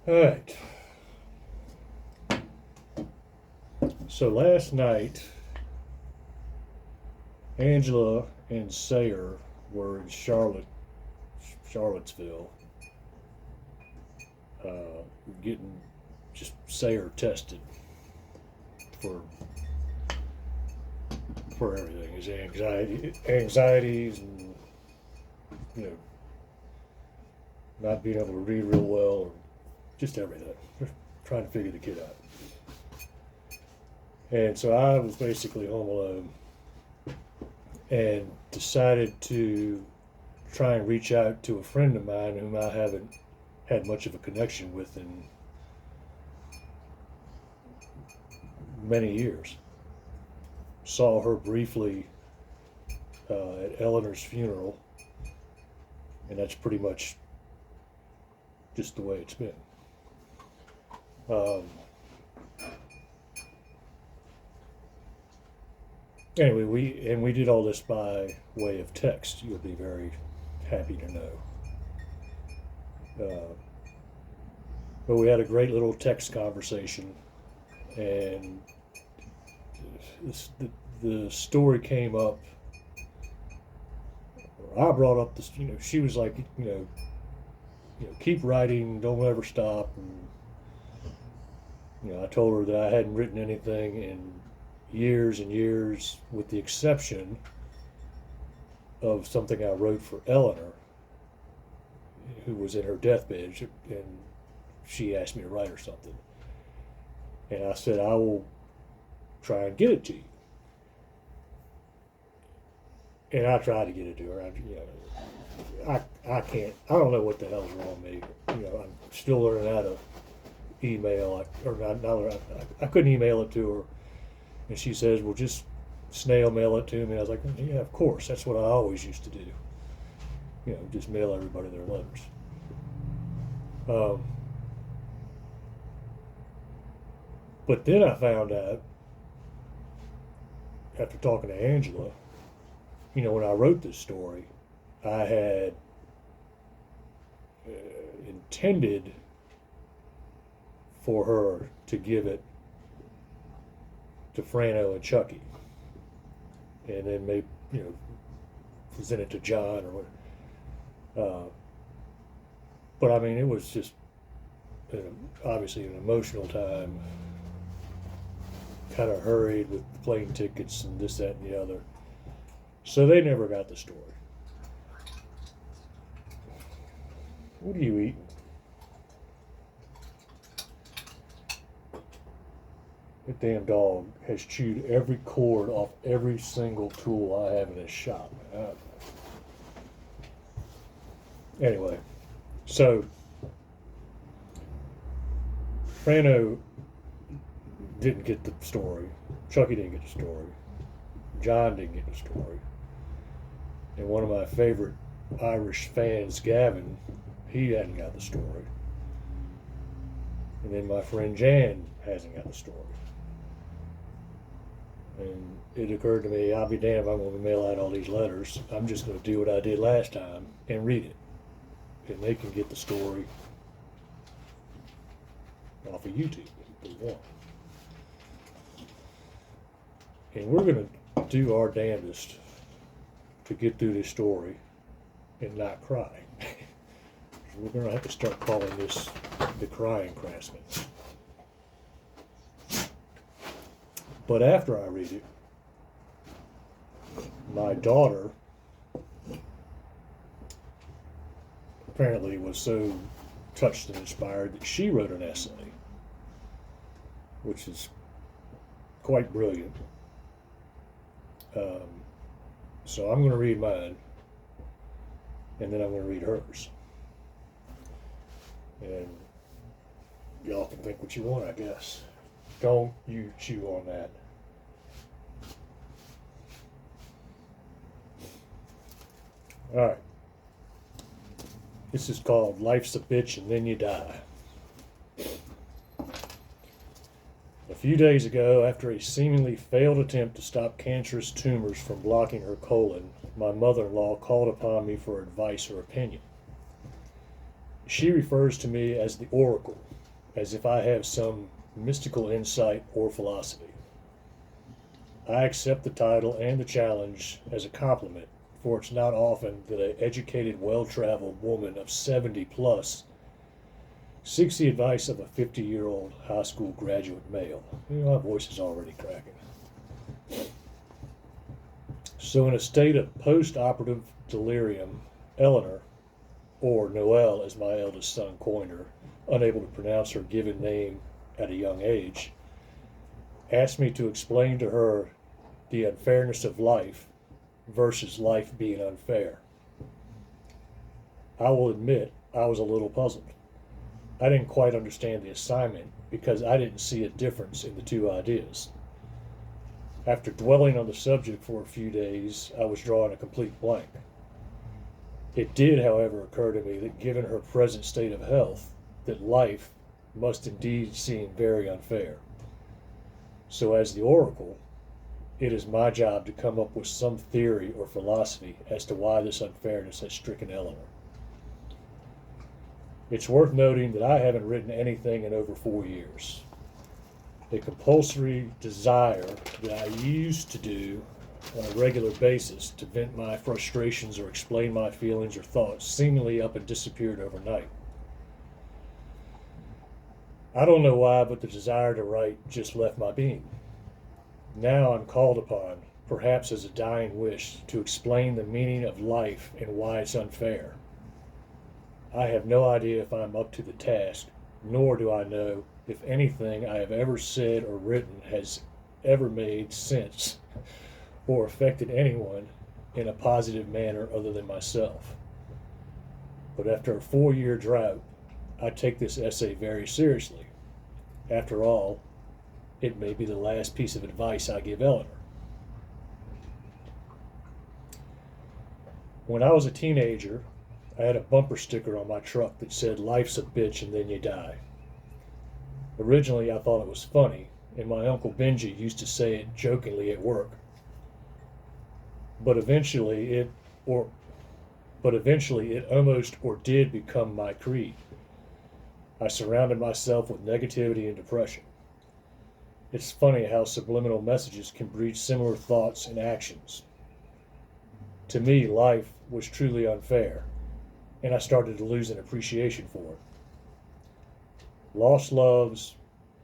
All right. So last night, Angela and Sayer were in Charlottesville, getting just Sayer tested for for everything, his anxieties, and you know, not being able to read real well, or just everything. Just trying to figure the kid out. And so I was basically home alone and decided to try and reach out to a friend of mine whom I haven't had much of a connection with in many years. Saw her briefly at Eleanor's funeral, and that's pretty much just the way it's been. Um, anyway, we did all this by way of text. You'll be very happy to know. But we had a great little text conversation, and the story came up. I brought up this. She was like, keep writing, don't ever stop. And I told her that I hadn't written anything in years and years, with the exception of something I wrote for Eleanor, who was in her deathbed, and she asked me to write her something. And I said, I will try and get it to you. And I tried to get it to her. I can't. I don't know what the hell's wrong with me. I'm still learning how to email. I couldn't email it to her, and she says, "Well, just snail mail it to me." I was like, "Yeah, of course. That's what I always used to do. Just mail everybody their letters." But then I found out, after talking to Angela, when I wrote this story, I had intended for her to give it to Frano and Chucky, and then maybe present it to John or what. But I mean, it was just obviously an emotional time. Kind of hurried with plane tickets and this, that, and the other. So they never got the story. What are you eating? That damn dog has chewed every cord off every single tool I have in this shop. Anyway, so Frano didn't get the story. Chucky didn't get the story. John didn't get the story. And one of my favorite Irish fans, Gavin, he hadn't got the story. And then my friend Jan hasn't got the story. And it occurred to me, I'll be damned if I'm going to mail out all these letters. I'm just going to do what I did last time and read it. And they can get the story off of YouTube if they want. And we're going to do our damnedest to get through this story and not cry. We're going to have to start calling this the Crying Craftsman. But after I read it, my daughter apparently was so touched and inspired that she wrote an essay, which is quite brilliant. So I'm going to read mine, and then I'm going to read hers. And y'all can think what you want, I guess. Don't you chew on that. All right. This is called Life's a Bitch and Then You Die. A few days ago, after a seemingly failed attempt to stop cancerous tumors from blocking her colon, my mother-in-law called upon me for advice or opinion. She refers to me as the Oracle, as if I have some mystical insight or philosophy. I accept the title and the challenge as a compliment, for it's not often that an educated, well-traveled woman of 70 plus seeks the advice of a 50-year-old high school graduate male. My voice is already cracking. So in a state of post-operative delirium, Eleanor, or Noelle as my eldest son coined her, unable to pronounce her given name at a young age, asked me to explain to her the unfairness of life versus life being unfair. I will admit I was a little puzzled. I didn't quite understand the assignment because I didn't see a difference in the two ideas. After dwelling on the subject for a few days, I was drawing a complete blank. It did, however, occur to me that given her present state of health, that life must indeed seem very unfair. So as the oracle, it is my job to come up with some theory or philosophy as to why this unfairness has stricken Eleanor. It's worth noting that I haven't written anything in over 4 years. A compulsory desire that I used to do on a regular basis to vent my frustrations or explain my feelings or thoughts seemingly up and disappeared overnight. I don't know why, but the desire to write just left my being. Now I'm called upon, perhaps as a dying wish, to explain the meaning of life and why it's unfair. I have no idea if I'm up to the task, nor do I know if anything I have ever said or written has ever made sense or affected anyone in a positive manner other than myself. But after a 4-year drought, I take this essay very seriously. After all, it may be the last piece of advice I give Eleanor. When I was a teenager, I had a bumper sticker on my truck that said, "Life's a bitch and then you die." Originally, I thought it was funny, and my Uncle Benji used to say it jokingly at work. But eventually it almost or did become my creed. I surrounded myself with negativity and depression. It's funny how subliminal messages can breed similar thoughts and actions. To me, life was truly unfair, and I started to lose an appreciation for it. Lost loves,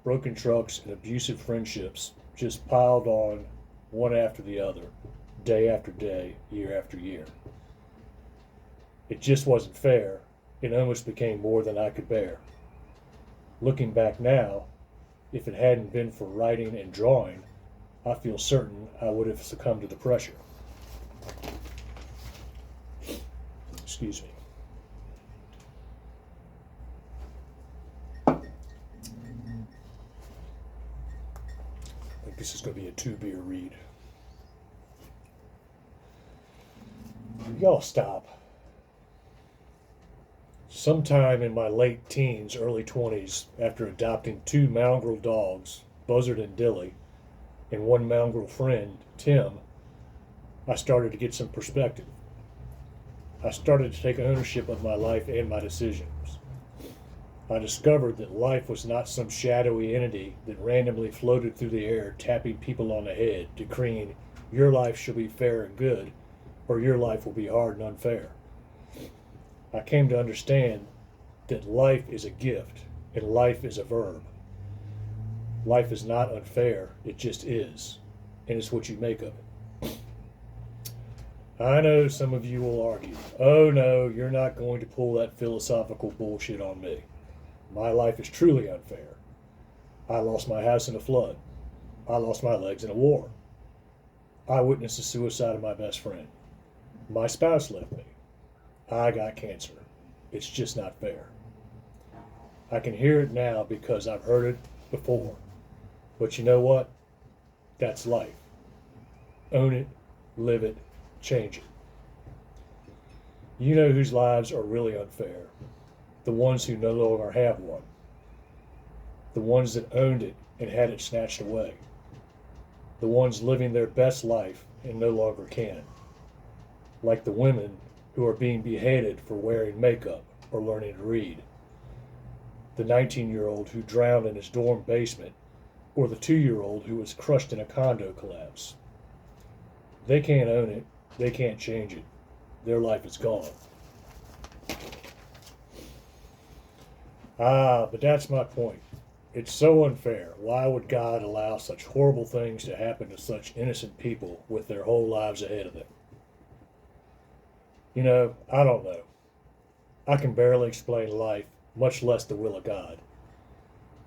broken trucks, and abusive friendships just piled on one after the other, day after day, year after year. It just wasn't fair. It almost became more than I could bear. Looking back now, if it hadn't been for writing and drawing, I feel certain I would have succumbed to the pressure. Excuse me. I think this is going to be a 2-beer read. Y'all stop. Sometime in my late teens, early 20s, after adopting 2 mongrel dogs, Buzzard and Dilly, and 1 mongrel friend, Tim, I started to get some perspective. I started to take ownership of my life and my decisions. I discovered that life was not some shadowy entity that randomly floated through the air, tapping people on the head, decreeing, "Your life shall be fair and good," or "Your life will be hard and unfair." I came to understand that life is a gift and life is a verb. Life is not unfair, it just is, and it's what you make of it. I know some of you will argue, "Oh no, you're not going to pull that philosophical bullshit on me. My life is truly unfair. I lost my house in a flood. I lost my legs in a war. I witnessed the suicide of my best friend. My spouse left me. I got cancer. It's just not fair." I can hear it now because I've heard it before. But you know what? That's life. Own it, live it, change it. You know whose lives are really unfair. The ones who no longer have one. The ones that owned it and had it snatched away. The ones living their best life and no longer can. Like the women who are being beheaded for wearing makeup or learning to read. the 19-year-old who drowned in his dorm basement, or the 2-year-old who was crushed in a condo collapse. They can't own it, they can't change it. Their life is gone. But that's my point. It's so unfair. Why would God allow such horrible things to happen to such innocent people with their whole lives ahead of them? You know, I don't know. I can barely explain life, much less the will of God.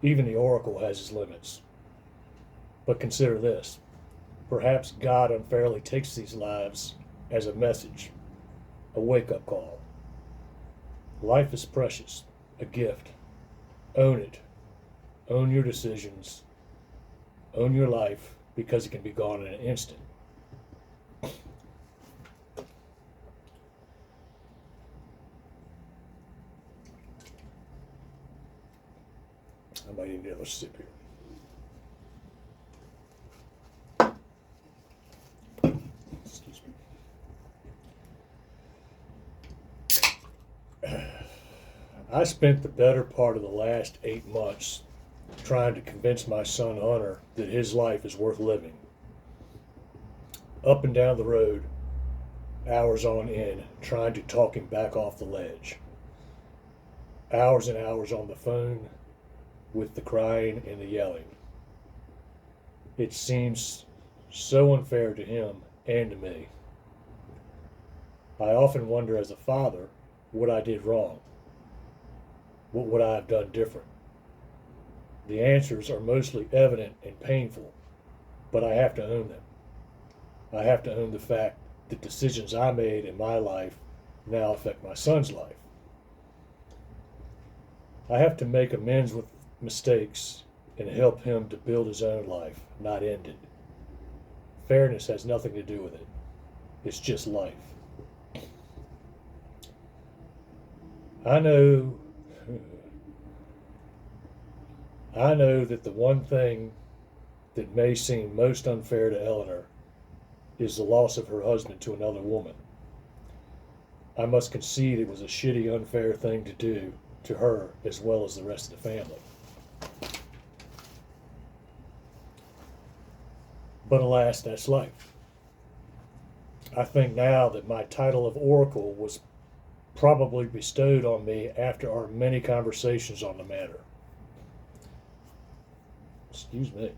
Even the oracle has its limits. But consider this. Perhaps God unfairly takes these lives as a message, a wake-up call. Life is precious, a gift. Own it. Own your decisions. Own your life, because it can be gone in an instant. I might even have a sip here. Excuse me. I spent the better part of the last 8 months trying to convince my son Hunter that his life is worth living. Up and down the road, hours on end, trying to talk him back off the ledge. Hours and hours on the phone with the crying and the yelling. It seems so unfair to him and to me. I often wonder as a father what I did wrong. What would I have done different? The answers are mostly evident and painful, but I have to own them. I have to own the fact that decisions I made in my life now affect my son's life. I have to make amends with mistakes and help him to build his own life, not end it. Fairness has nothing to do with it. It's just life. I know that the one thing that may seem most unfair to Eleanor is the loss of her husband to another woman. I must concede it was a shitty, unfair thing to do to her as well as the rest of the family. But alas, that's life. I think now that my title of Oracle was probably bestowed on me after our many conversations on the matter. Excuse me.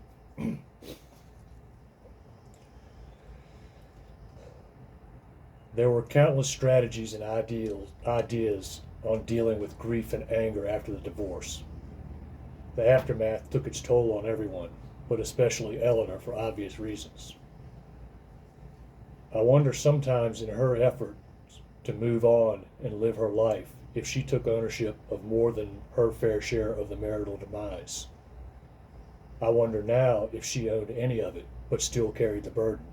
There were countless strategies and ideas on dealing with grief and anger after the divorce. The aftermath took its toll on everyone, but especially Eleanor for obvious reasons. I wonder sometimes in her effort to move on and live her life if she took ownership of more than her fair share of the marital demise. I wonder now if she owned any of it but still carried the burden.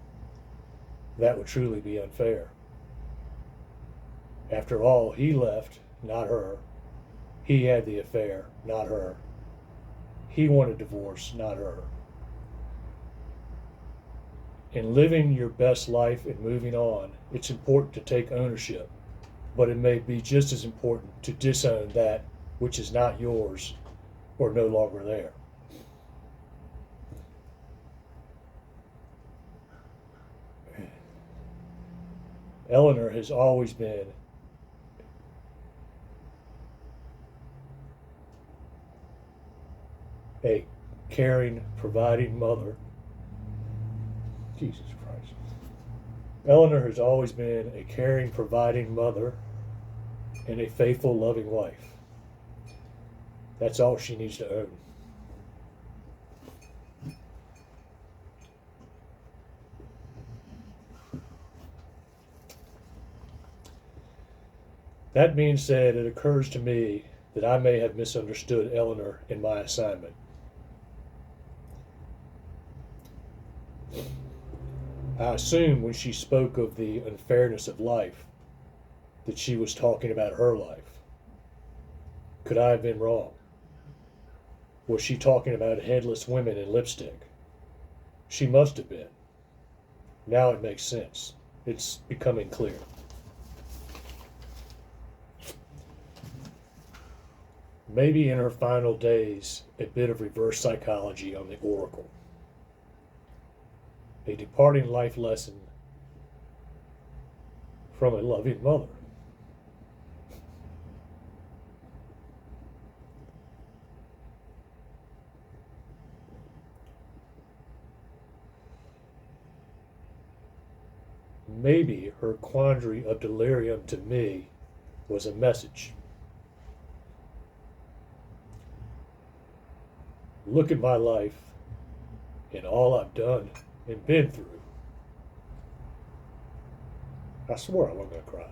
That would truly be unfair. After all, he left, not her. He had the affair, not her. He wanted divorce, not her. In living your best life and moving on, it's important to take ownership, but it may be just as important to disown that which is not yours or no longer there. Eleanor has always been a caring, providing mother. Jesus Christ. Eleanor has always been a caring, providing mother and a faithful, loving wife. That's all she needs to own. That being said, it occurs to me that I may have misunderstood Eleanor in my assignment. I assumed when she spoke of the unfairness of life that she was talking about her life. Could I have been wrong? Was she talking about headless women in lipstick? She must have been. Now it makes sense. It's becoming clear. Maybe in her final days, a bit of reverse psychology on the oracle. A departing life lesson from a loving mother. Maybe her quandary of delirium to me was a message. Look at my life and all I've done and been through. I swore I wasn't going to cry.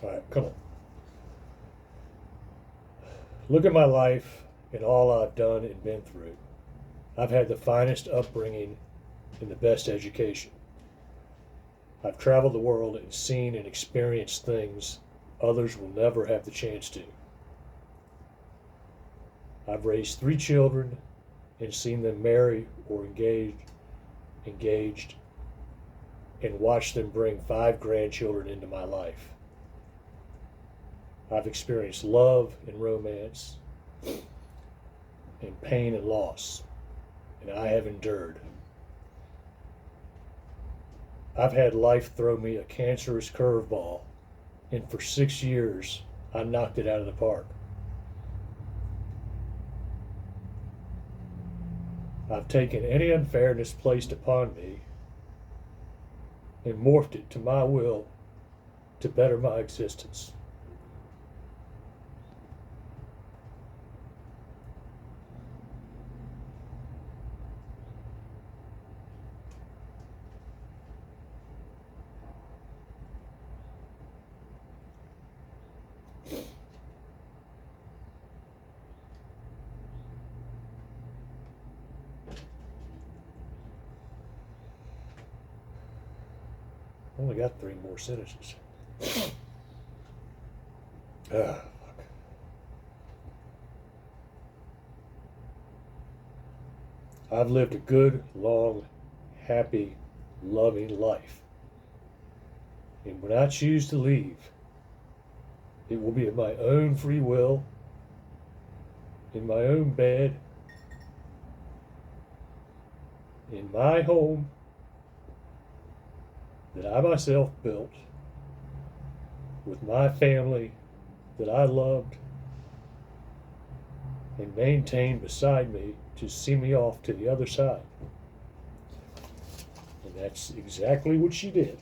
All right, come on. Look at my life and all I've done and been through. I've had the finest upbringing and the best education. I've traveled the world and seen and experienced things others will never have the chance to. I've raised 3 children and seen them marry or engaged, and watched them bring 5 grandchildren into my life. I've experienced love and romance and pain and loss, and I have endured. I've had life throw me a cancerous curveball, and for 6 years, I knocked it out of the park. I've taken any unfairness placed upon me and morphed it to my will to better my existence. Only got 3 more sentences. Fuck. I've lived a good, long, happy, loving life. And when I choose to leave, it will be of my own free will, in my own bed, in my home that I myself built, with my family that I loved and maintained beside me to see me off to the other side. And that's exactly what she did.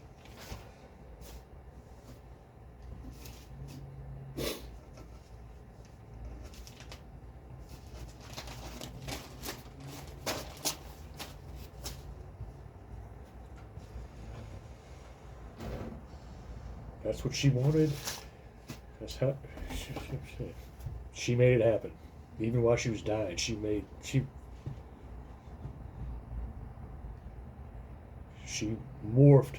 That's what she wanted. That's how she made it happen. Even while she was dying, she morphed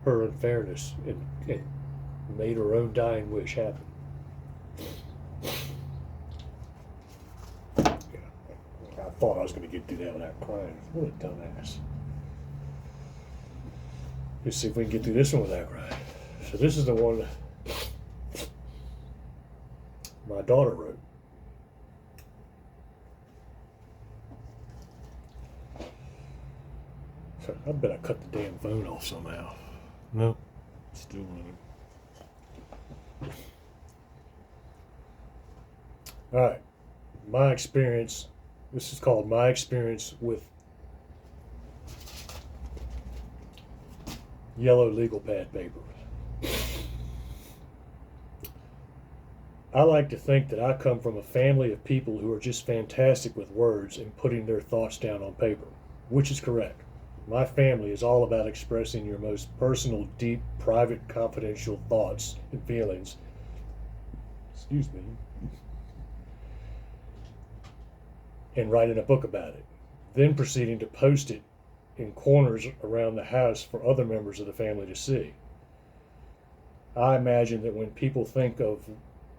her unfairness and made her own dying wish happen. I thought I was going to get through that without crying. What a dumbass. Let's see if we can get through this one without crying. So this is the one my daughter wrote. So I bet I cut the damn phone off somehow. No, still running. All right, my experience. This is called My Experience with Yellow Legal Pad Paper. I like to think that I come from a family of people who are just fantastic with words and putting their thoughts down on paper, which is correct. My family is all about expressing your most personal, deep, private, confidential thoughts and feelings. Excuse me. And writing a book about it, then proceeding to post it in corners around the house for other members of the family to see. I imagine that when people think of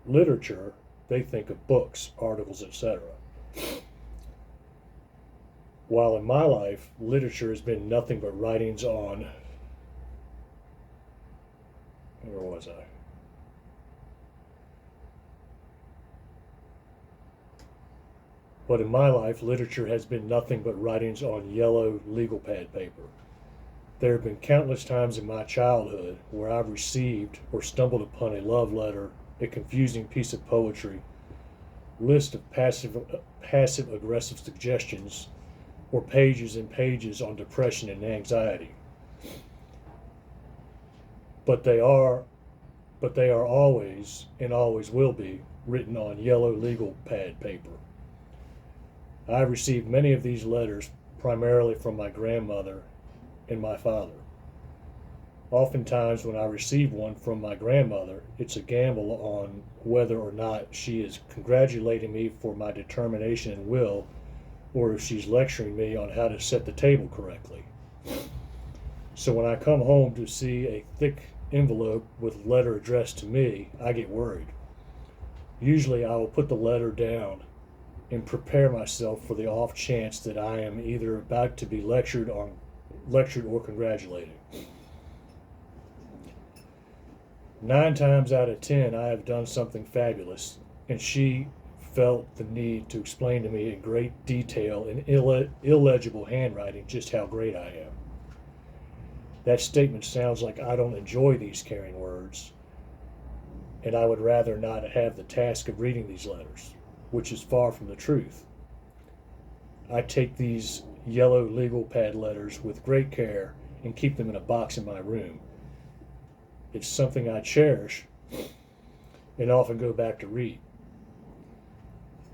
literature, they think of books, articles, etc. While in my life, literature has been nothing but writings on, where was I? But in my life, literature has been nothing but writings on yellow legal pad paper. There have been countless times in my childhood where I've received or stumbled upon a love letter, a confusing piece of poetry, list of passive aggressive suggestions, or pages and pages on depression and anxiety. But they are always and always will be written on yellow legal pad paper. I have received many of these letters primarily from my grandmother and my father. Oftentimes when I receive one from my grandmother, it's a gamble on whether or not she is congratulating me for my determination and will, or if she's lecturing me on how to set the table correctly. So when I come home to see a thick envelope with a letter addressed to me, I get worried. Usually I will put the letter down and prepare myself for the off chance that I am either about to be lectured or congratulated. 9 times out of 10, I have done something fabulous, and she felt the need to explain to me in great detail in illegible handwriting just how great I am. That statement sounds like I don't enjoy these caring words, and I would rather not have the task of reading these letters, which is far from the truth. I take these yellow legal pad letters with great care and keep them in a box in my room. It's something I cherish and often go back to read.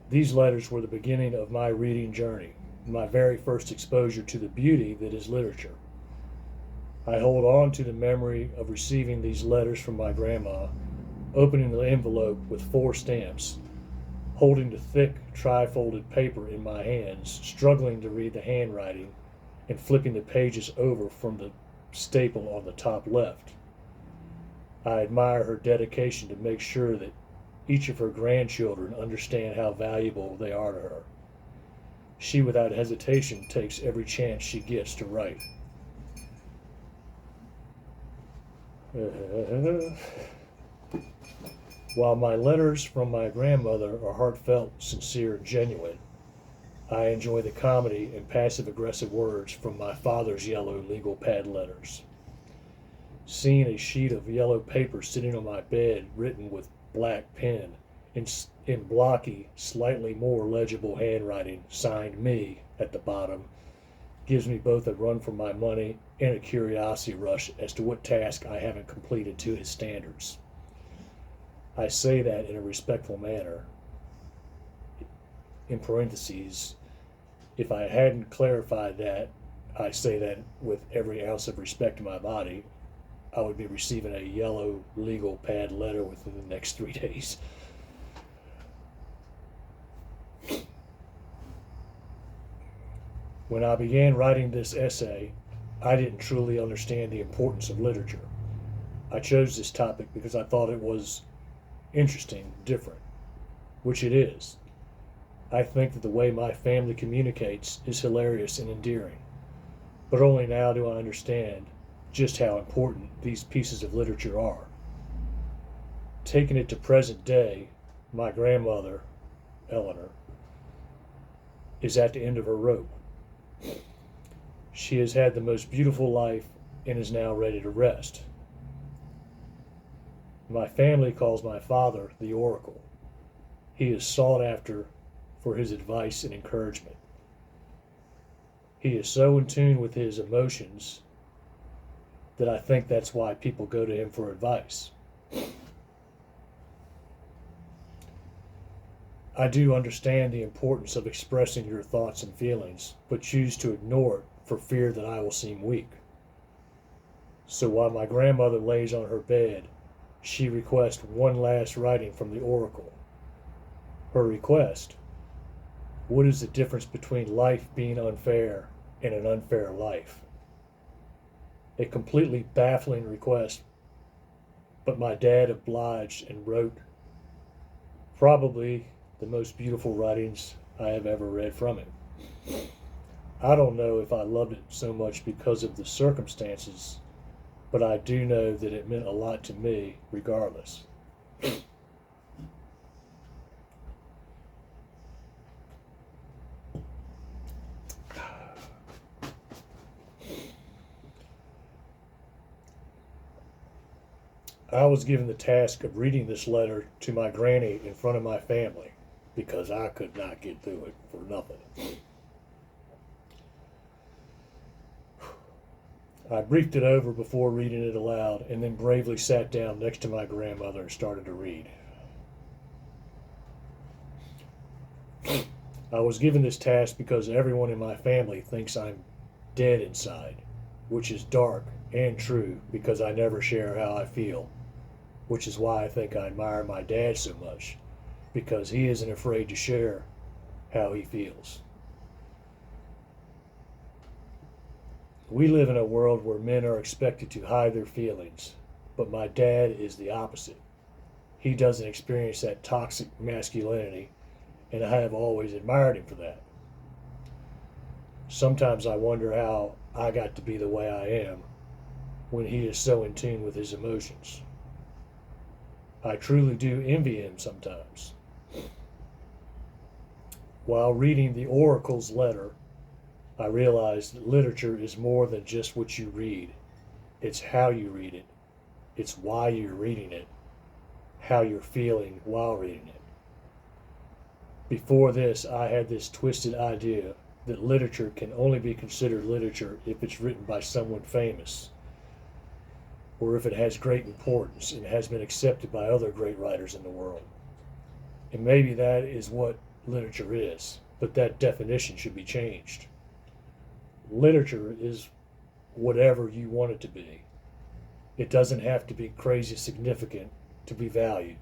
These letters were the beginning of my reading journey, my very first exposure to the beauty that is literature. I hold on to the memory of receiving these letters from my grandma, opening the envelope with 4 stamps, holding the thick, tri-folded paper in my hands, struggling to read the handwriting, and flipping the pages over from the staple on the top left. I admire her dedication to make sure that each of her grandchildren understand how valuable they are to her. She, without hesitation, takes every chance she gets to write. While my letters from my grandmother are heartfelt, sincere, and genuine, I enjoy the comedy and passive-aggressive words from my father's yellow legal pad letters. Seeing a sheet of yellow paper sitting on my bed written with black pen in blocky, slightly more legible handwriting, signed me at the bottom, gives me both a run for my money and a curiosity rush as to what task I haven't completed to his standards. I say that in a respectful manner. In parentheses, if I hadn't clarified that, I say that with every ounce of respect in my body, I would be receiving a yellow legal pad letter within the next 3 days. When I began writing this essay, I didn't truly understand the importance of literature. I chose this topic because I thought it was interesting, different, which it is. I think that the way my family communicates is hilarious and endearing, but only now do I understand just how important these pieces of literature are. Taking it to present day, my grandmother, Eleanor, is at the end of her rope. She has had the most beautiful life and is now ready to rest. My family calls my father the Oracle. He is sought after for his advice and encouragement. He is so in tune with his emotions that I think that's why people go to him for advice. I do understand the importance of expressing your thoughts and feelings, but choose to ignore it for fear that I will seem weak. So while my grandmother lays on her bed, she requests one last writing from the Oracle. Her request: what is the difference between life being unfair and an unfair life? A completely baffling request, but my dad obliged and wrote probably the most beautiful writings I have ever read from him. I don't know if I loved it so much because of the circumstances, but I do know that it meant a lot to me regardless. I was given the task of reading this letter to my granny in front of my family because I could not get through it for nothing. I briefed it over before reading it aloud and then bravely sat down next to my grandmother and started to read. I was given this task because everyone in my family thinks I'm dead inside, which is dark and true because I never share how I feel, which is why I think I admire my dad so much, because he isn't afraid to share how he feels. We live in a world where men are expected to hide their feelings, but my dad is the opposite. He doesn't experience that toxic masculinity, and I have always admired him for that. Sometimes I wonder how I got to be the way I am when he is so in tune with his emotions. I truly do envy him sometimes. While reading the Oracle's letter, I realized that literature is more than just what you read. It's how you read it. It's why you're reading it. How you're feeling while reading it. Before this, I had this twisted idea that literature can only be considered literature if it's written by someone famous, or if it has great importance and has been accepted by other great writers in the world. And maybe that is what literature is, but that definition should be changed. Literature is whatever you want it to be. It doesn't have to be crazy significant to be valued.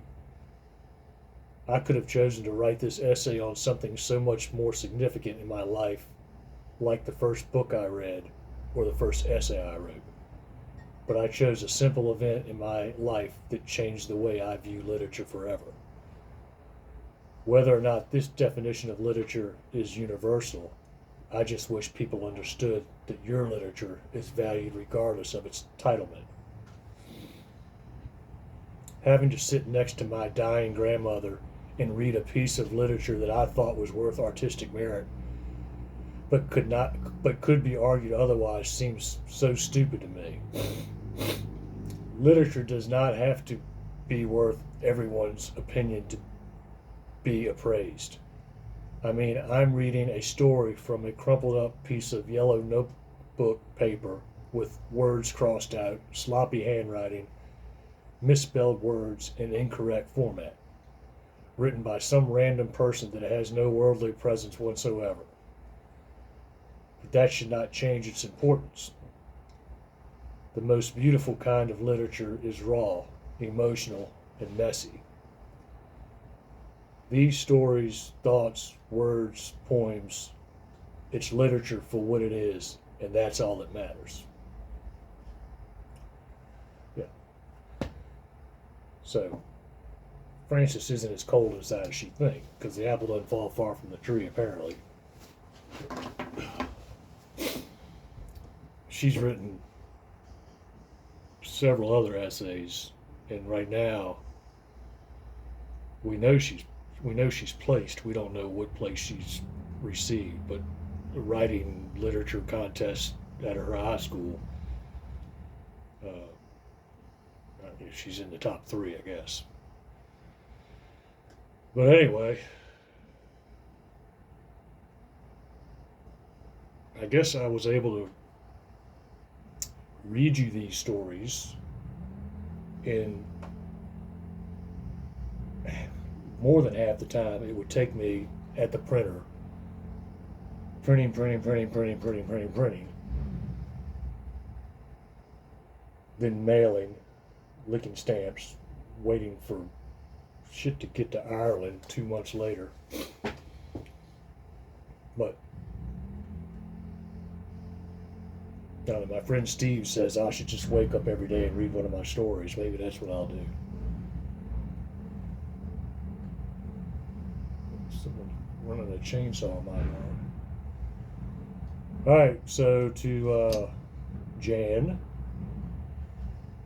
I could have chosen to write this essay on something so much more significant in my life, like the first book I read or the first essay I wrote. But I chose a simple event in my life that changed the way I view literature forever. Whether or not this definition of literature is universal, I just wish people understood that your literature is valued regardless of its titlement. Having to sit next to my dying grandmother and read a piece of literature that I thought was worth artistic merit, but could be argued otherwise seems so stupid to me. Literature does not have to be worth everyone's opinion to be appraised. I mean, I'm reading a story from a crumpled up piece of yellow notebook paper with words crossed out, sloppy handwriting, misspelled words, and incorrect format, written by some random person that has no worldly presence whatsoever. But that should not change its importance. The most beautiful kind of literature is raw, emotional, and messy. These stories, thoughts, words, poems, it's literature for what it is, and that's all that matters. Yeah. So, Frances isn't as cold inside as she thinks, because the apple doesn't fall far from the tree, apparently. She's written several other essays, and right now we know she's placed. We don't know what place she's received, but the writing literature contest at her high school, she's in the top 3, I guess. But anyway, I guess I was able to read you these stories in more than half the time it would take me at the printer, printing, then mailing, licking stamps, waiting for shit to get to Ireland 2 months later. But my friend Steve says I should just wake up every day and read one of my stories. Maybe that's what I'll do. Someone running a chainsaw in my yard. All right, so to Jan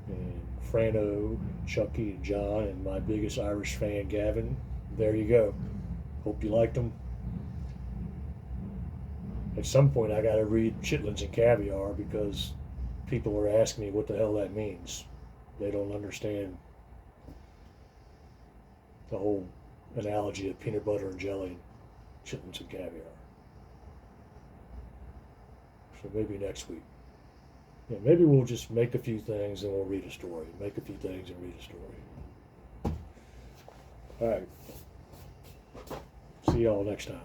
and Frano, Chucky, and John, and my biggest Irish fan, Gavin, there you go. Hope you liked them. At some point, I got to read chitlins and caviar because people are asking me what the hell that means. They don't understand the whole analogy of peanut butter and jelly and chitlins and caviar. So maybe next week. Yeah, maybe we'll just make a few things and we'll read a story. Make a few things and read a story. All right. See y'all next time.